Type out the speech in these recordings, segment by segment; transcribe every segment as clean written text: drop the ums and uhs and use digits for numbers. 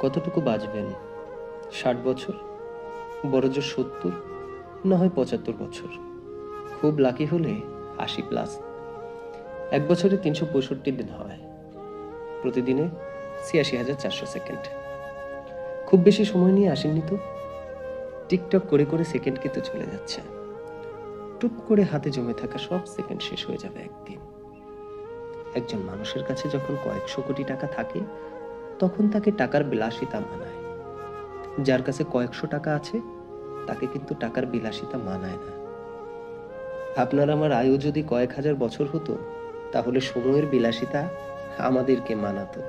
কতটুকু বাঁচবেন? ৬০ বছর, বড়জোর ৭০, না হয় ৭৫ বছর, খুব লাকি হলে ৮০+। এক বছরে ৩৬৫ দিন হয়, প্রতিদিনে ৮৬,৪০০ সেকেন্ড। খুব বেশি সময় নিয়ে আসেননি তো। টিকটক করে করে সেকেন্ড কিন্তু চলে যাচ্ছে। টুপ করে হাতে জমে থাকা সব সেকেন্ড শেষ হয়ে যাবে একদিন। একজন মানুষের কাছে যখন কয়েকশো কোটি টাকা থাকে, তখন তাকে টাকার বিলাসিতা মানায়। যার কাছে কয়েকশো টাকা আছে, তাকে কিন্তু টাকার বিলাসিতা মানায় না। আপনার আমার আয়ু যদি কয়েক হাজার বছর হতো, তাহলে সময়ের বিলাসিতা আমাদেরকে মানাতো।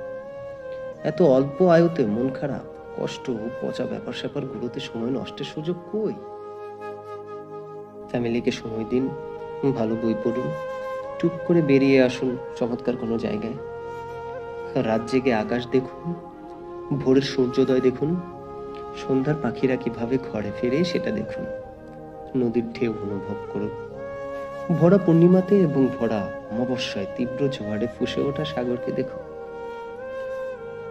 এত অল্প আয়ুতে মন খারাপ, কষ্ট, পচা ব্যাপার স্যাপার গুলোতে সময় নষ্টের সুযোগ কই? ফ্যামিলিকে সময় দিন, ভালো বই পড়ুন, টুক করে বেরিয়ে আসুন চমৎকার কোনো জায়গায়। রাত জেগে আকাশ দেখুন, ভোরের সূর্যোদয় দেখুন, সন্ধ্যার পাখিরা কিভাবে ঘরে ফেরে সেটা দেখুন। নদীর ঢেউ অনুভব করুন। ভরা পূর্ণিমাতে এবং ভরা অমাবস্যায় তীব্র জোয়ারে ফুঁসে ওঠা সাগরকে দেখুন।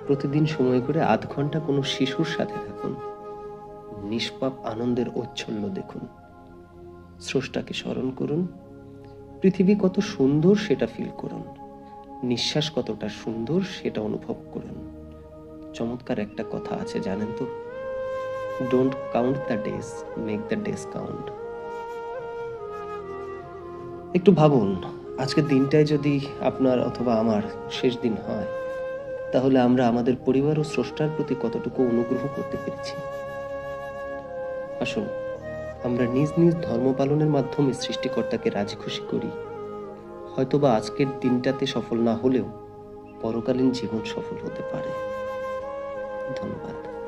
প্রতিদিন সময় করে আধ ঘন্টা কোনো শিশুর সাথে থাকুন। নিষ্পাপ আনন্দের ঔচ্ছল্য দেখুন। স্রষ্টাকে স্মরণ করুন। পৃথিবী কত সুন্দর সেটা ফিল করুন। নিঃশ্বাস কতটা সুন্দর সেটা অনুভব করুন। চমৎকার একটা কথা আছে জানেন তো, don't count the days, make the days count. একটু ভাবুন, আজকের দিনটাই যদি আপনার অথবা আমার শেষ দিন হয়, তাহলে আমরা আমাদের পরিবার ও স্রষ্টার প্রতি কতটুকু অনুগ্রহ করতে পেরেছি। আসুন, আমরা নিজ নিজ ধর্ম পালনের মাধ্যমে সৃষ্টিকর্তাকে রাজি খুশি করি। হয়তোবা আজকের দিনটাতে সফল না হলেও পরকালীন জীবন সফল হতে পারে। ধন্যবাদ।